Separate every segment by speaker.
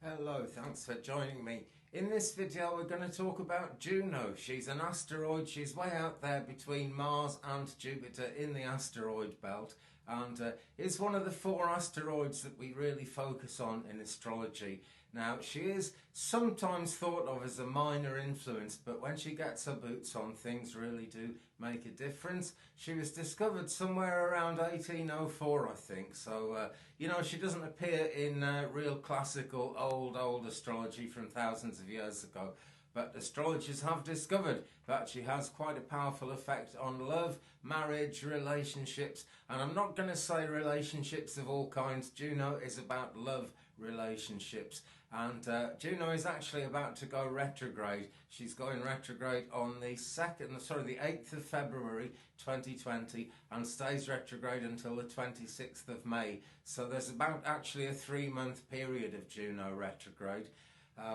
Speaker 1: Hello, thanks for joining me. In this video we're going to talk about Juno. She's an asteroid, she's way out there between Mars and Jupiter in the asteroid belt, and is one of the four asteroids that we really focus on in astrology. Now, she is sometimes thought of as a minor influence, but when she gets her boots on, things really do make a difference. She was discovered somewhere around 1804, I think, so she doesn't appear in real classical old astrology from thousands of years ago. But astrologers have discovered that she has quite a powerful effect on love, marriage, relationships. And I'm not going to say relationships of all kinds. Juno is about love relationships. And Juno is actually about to go retrograde. She's going retrograde on the 8th of February 2020 and stays retrograde until the 26th of May. So there's about actually a 3-month period of Juno retrograde.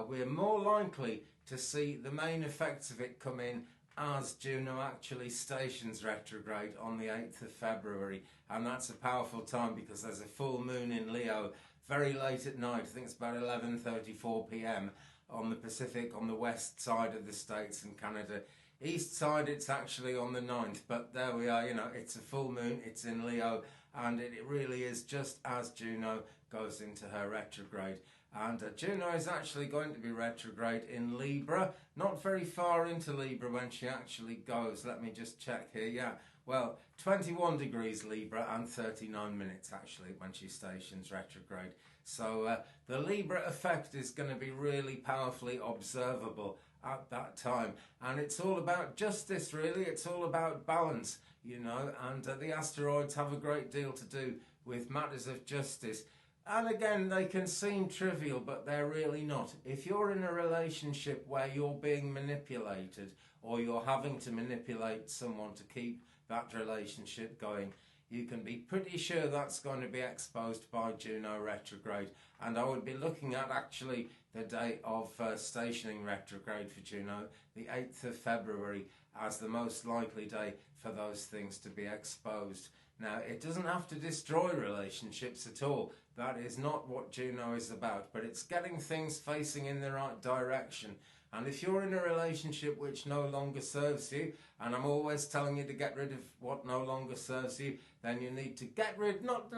Speaker 1: We're more likely to see the main effects of it come in as Juno actually stations retrograde on the 8th of February, and that's a powerful time because there's a full moon in Leo very late at night. I think it's about 11:34 p.m. on the Pacific, on the west side of the States and Canada. East side it's actually on the 9th, but there we are, it's a full moon, it's in Leo, and it really is just as Juno goes into her retrograde. And Juno is actually going to be retrograde in Libra, not very far into Libra when she actually goes. Let me just check here. Yeah, well, 21 degrees Libra and 39 minutes actually when she stations retrograde. So the Libra effect is going to be really powerfully observable at that time. And it's all about justice, really. It's all about balance, and the asteroids have a great deal to do with matters of justice. And again, they can seem trivial, but they're really not. If you're in a relationship where you're being manipulated or you're having to manipulate someone to keep that relationship going, you can be pretty sure that's going to be exposed by Juno retrograde. And I would be looking at actually the day of stationing retrograde for Juno, the 8th of February, as the most likely day for those things to be exposed. Now, it doesn't have to destroy relationships at all. That is not what Juno is about, but it's getting things facing in the right direction. And if you're in a relationship which no longer serves you, and I'm always telling you to get rid of what no longer serves you, then you need to get rid, not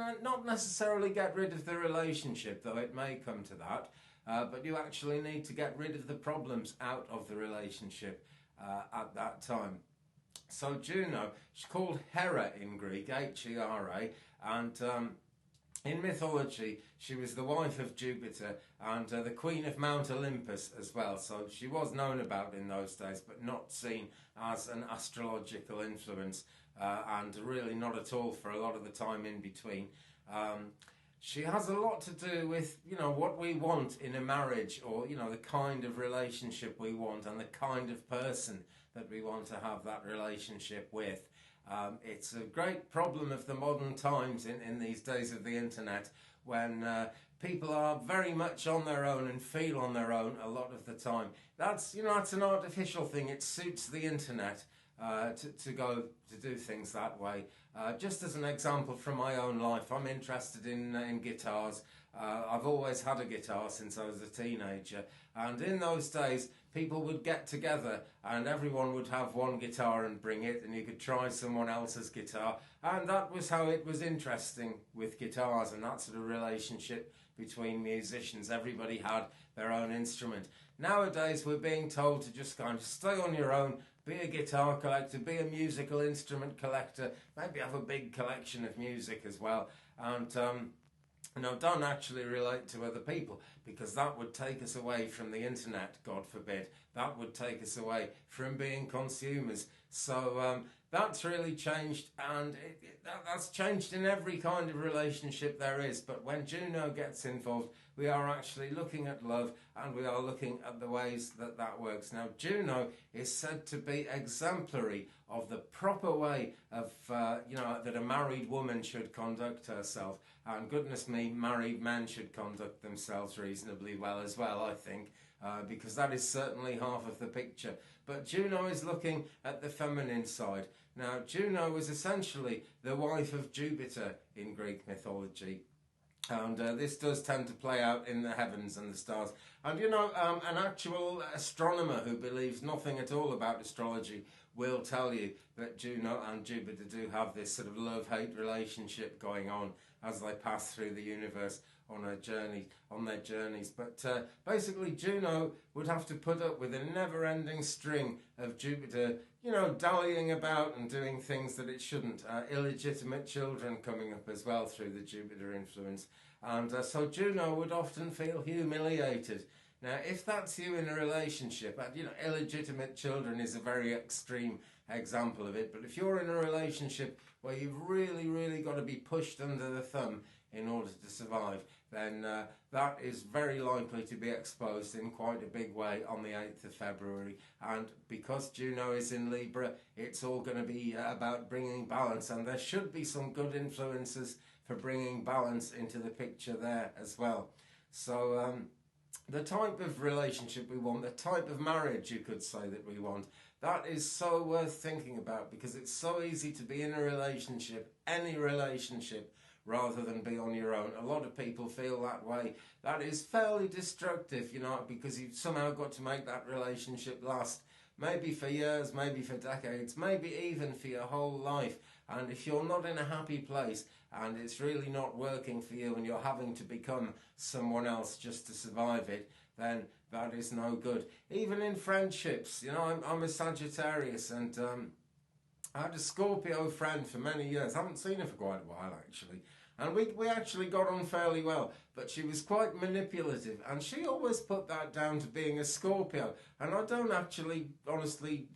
Speaker 1: necessarily get rid of the relationship, though it may come to that, but you actually need to get rid of the problems out of the relationship at that time. So Juno, she's called Hera in Greek, H-E-R-A, and in mythology, she was the wife of Jupiter and the queen of Mount Olympus as well. So she was known about in those days, but not seen as an astrological influence, and really not at all for a lot of the time in between. She has a lot to do with, what we want in a marriage, or, the kind of relationship we want and the kind of person that we want to have that relationship with. It's a great problem of the modern times in these days of the internet, when people are very much on their own and feel on their own a lot of the time. That's an artificial thing. It suits the internet to go to do things that way. Just as an example from my own life, I'm interested in guitars. I've always had a guitar since I was a teenager, and in those days people would get together and everyone would have one guitar and bring it, and you could try someone else's guitar, and that was how it was interesting with guitars, and that sort of relationship between musicians. Everybody had their own instrument. Nowadays we're being told to just kind of stay on your own, be a guitar collector, be a musical instrument collector, maybe have a big collection of music as well, and don't actually relate to other people, because that would take us away from the internet, God forbid. That would take us away from being consumers. So that's really changed, and that's changed in every kind of relationship there is. But when Juno gets involved, we are actually looking at love, and we are looking at the ways that works. Now, Juno is said to be exemplary of the proper way of, that a married woman should conduct herself. And goodness me, married men should conduct themselves reasonably well as well, I think, because that is certainly half of the picture. But Juno is looking at the feminine side. Now, Juno was essentially the wife of Jupiter in Greek mythology. And this does tend to play out in the heavens and the stars. And an actual astronomer who believes nothing at all about astrology will tell you that Juno and Jupiter do have this sort of love-hate relationship going on as they pass through the universe on their journeys. But basically, Juno would have to put up with a never-ending string of Jupiter, dallying about and doing things that it shouldn't. Illegitimate children coming up as well through the Jupiter influence. And so Juno would often feel humiliated. Now, if that's you in a relationship, illegitimate children is a very extreme example of it. But if you're in a relationship where you've really, really got to be pushed under the thumb in order to survive, then that is very likely to be exposed in quite a big way on the 8th of February. And because Juno is in Libra, it's all going to be about bringing balance. And there should be some good influences for bringing balance into the picture there as well. So the type of relationship we want, the type of marriage, you could say, that we want, that is so worth thinking about, because it's so easy to be in a relationship, any relationship, rather than be on your own. A lot of people feel that way. That is fairly destructive, because you've somehow got to make that relationship last, maybe for years, maybe for decades, maybe even for your whole life. And if you're not in a happy place and it's really not working for you and you're having to become someone else just to survive it, then that is no good. Even in friendships, I'm a Sagittarius, and I had a Scorpio friend for many years. I haven't seen her for quite a while, actually. And we actually got on fairly well, but she was quite manipulative, and she always put that down to being a Scorpio. And I don't actually, honestly,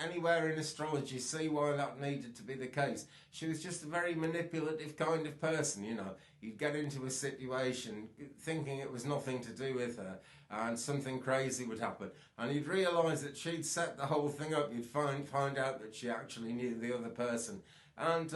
Speaker 1: anywhere in astrology see why that needed to be the case. She was just a very manipulative kind of person, You'd get into a situation thinking it was nothing to do with her, and something crazy would happen. And you'd realise that she'd set the whole thing up. You'd find out that she actually knew the other person. And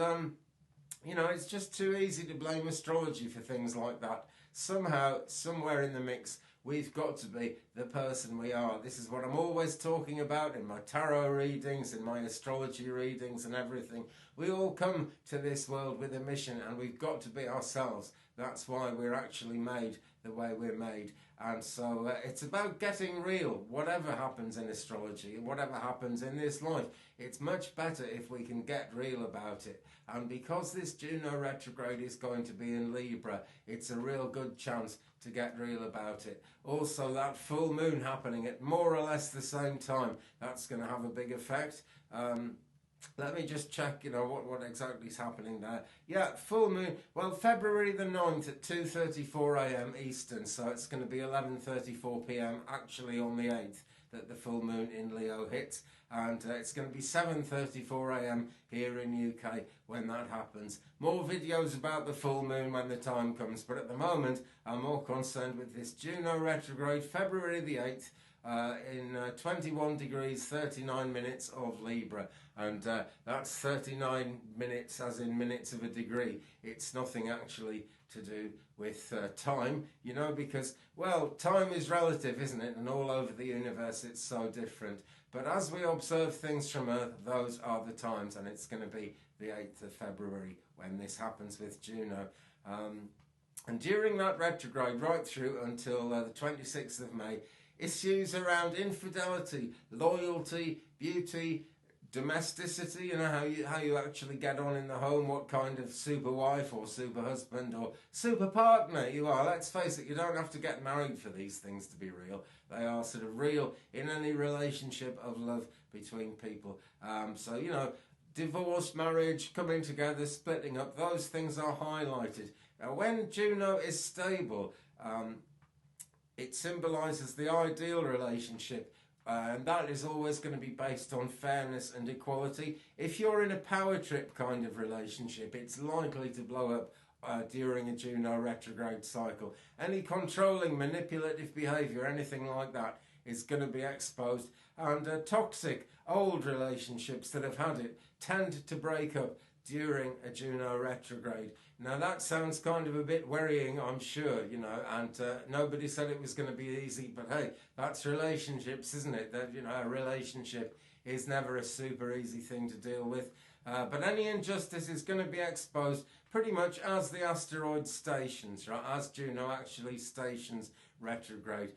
Speaker 1: it's just too easy to blame astrology for things like that. Somehow, somewhere in the mix, we've got to be the person we are. This is what I'm always talking about in my tarot readings, in my astrology readings and everything. We all come to this world with a mission, and we've got to be ourselves. That's why we're actually made the way we're made. And so it's about getting real. Whatever happens in astrology, whatever happens in this life, it's much better if we can get real about it. And because this Juno retrograde is going to be in Libra, it's a real good chance to get real about it. Also, that full moon happening at more or less the same time, that's going to have a big effect. Let me just check, what exactly is happening there. Yeah, full moon. Well, February the 9th at 2:34 a.m. Eastern, so it's going to be 11:34 p.m. actually on the 8th that the full moon in Leo hits. And it's going to be 7:34 a.m. here in UK when that happens. More videos about the full moon when the time comes, but at the moment I'm more concerned with this Juno retrograde, February the 8th, in 21 degrees 39 minutes of Libra, and that's 39 minutes as in minutes of a degree. It's nothing actually to do with time, because, well, time is relative, isn't it? And all over the universe it's so different. But as we observe things from Earth, those are the times, and it's going to be the 8th of February when this happens with Juno. And during that retrograde, right through until the 26th of May, issues around infidelity, loyalty, beauty, domesticity, how you actually get on in the home, what kind of super wife or super husband or super partner you are. Let's face it, you don't have to get married for these things to be real. They are sort of real in any relationship of love between people. Divorce, marriage, coming together, splitting up, those things are highlighted. Now, when Juno is stable, it symbolises the ideal relationship, and that is always going to be based on fairness and equality. If you're in a power trip kind of relationship, it's likely to blow up during a Juno retrograde cycle. Any controlling, manipulative behaviour, anything like that, is going to be exposed. And toxic, old relationships that have had it tend to break up during a Juno retrograde. Now that sounds kind of a bit worrying, I'm sure, and nobody said it was going to be easy, but hey, that's relationships, isn't it? That, a relationship is never a super easy thing to deal with. But any injustice is going to be exposed pretty much as the asteroid stations, right? As Juno actually stations retrograde.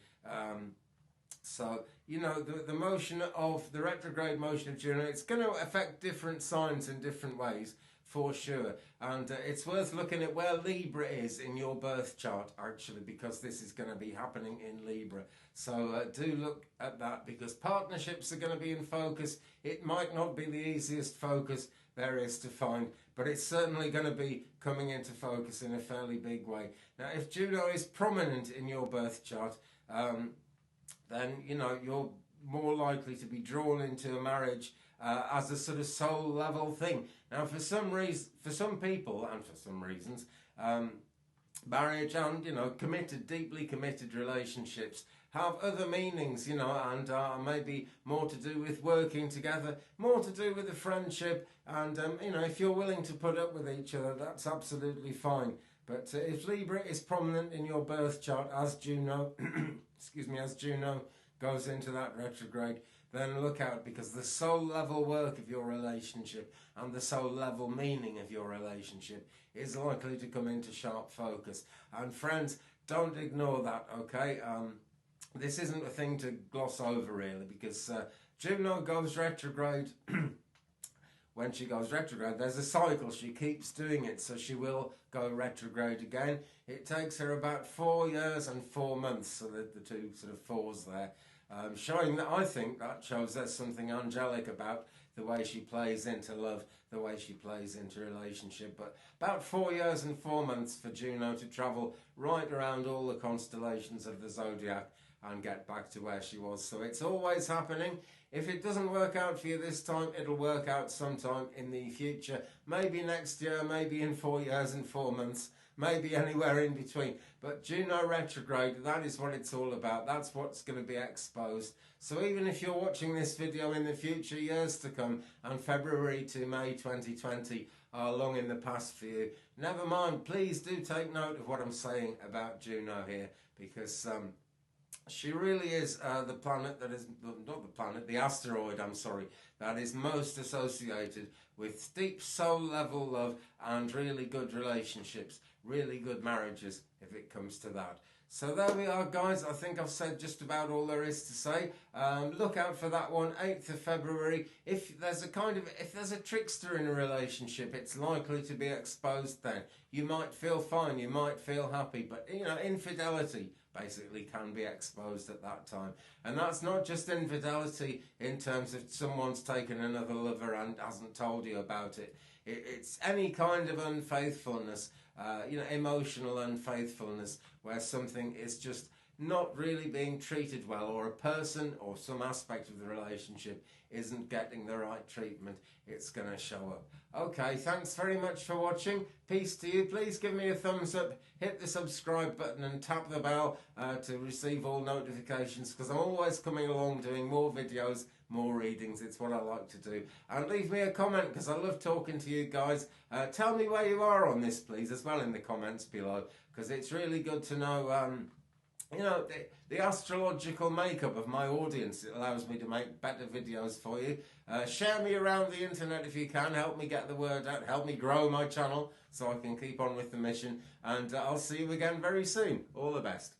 Speaker 1: So, you know, the motion of the retrograde motion of Juno, it's going to affect different signs in different ways, for sure. And it's worth looking at where Libra is in your birth chart, actually, because this is going to be happening in Libra. So do look at that, because partnerships are going to be in focus. It might not be the easiest focus there is to find, but it's certainly going to be coming into focus in a fairly big way. Now, if Juno is prominent in your birth chart, then, you know, you're more likely to be drawn into a marriage as a sort of soul level thing. Now, for some people, and for some reasons, marriage and, you know, deeply committed relationships have other meanings, you know, and maybe more to do with working together, more to do with a friendship, and, you know, if you're willing to put up with each other, that's absolutely fine. But if Libra is prominent in your birth chart as Juno, as Juno goes into that retrograde, then look out, because the soul level work of your relationship and the soul level meaning of your relationship is likely to come into sharp focus. And friends, don't ignore that, okay? This isn't a thing to gloss over, really, because Juno goes retrograde. When she goes retrograde, there's a cycle. She keeps doing it, so she will go retrograde again. It takes her about 4 years and 4 months, so the two sort of fours there, showing that I think that shows there's something angelic about the way she plays into love, the way she plays into relationship. But about 4 years and 4 months for Juno to travel right around all the constellations of the zodiac and get back to where she was. So it's always happening. If it doesn't work out for you this time, it'll work out sometime in the future. Maybe next year, maybe in 4 years and 4 months, maybe anywhere in between. But Juno retrograde, that is what it's all about. That's what's going to be exposed. So even if you're watching this video in the future, years to come, and February to May 2020 are long in the past for you, never mind. Please do take note of what I'm saying about Juno here, because she really is the planet that is, not the planet, the asteroid, I'm sorry, that is most associated with deep soul level love and really good relationships, really good marriages, if it comes to that. So there we are, guys. I think I've said just about all there is to say. Look out for that one, 8th of February. If there's a trickster in a relationship, it's likely to be exposed then. You might feel fine, you might feel happy, but, you know, infidelity basically can be exposed at that time. And that's not just infidelity in terms of someone's taken another lover and hasn't told you about it. It's any kind of unfaithfulness, you know, emotional unfaithfulness, where something is just not really being treated well, or a person or some aspect of the relationship isn't getting the right treatment. It's going to show up. Okay, thanks very much for watching. Peace to you. Please give me a thumbs up, hit the subscribe button and tap the bell to receive all notifications, because I'm always coming along doing more videos, more readings. It's what I like to do. And leave me a comment, because I love talking to you guys. Tell me where you are on this, please, as well, in the comments below, because it's really good to know you know, the astrological makeup of my audience. It allows me to make better videos for you. Share me around the internet if you can. Help me get the word out. Help me grow my channel so I can keep on with the mission. And I'll see you again very soon. All the best.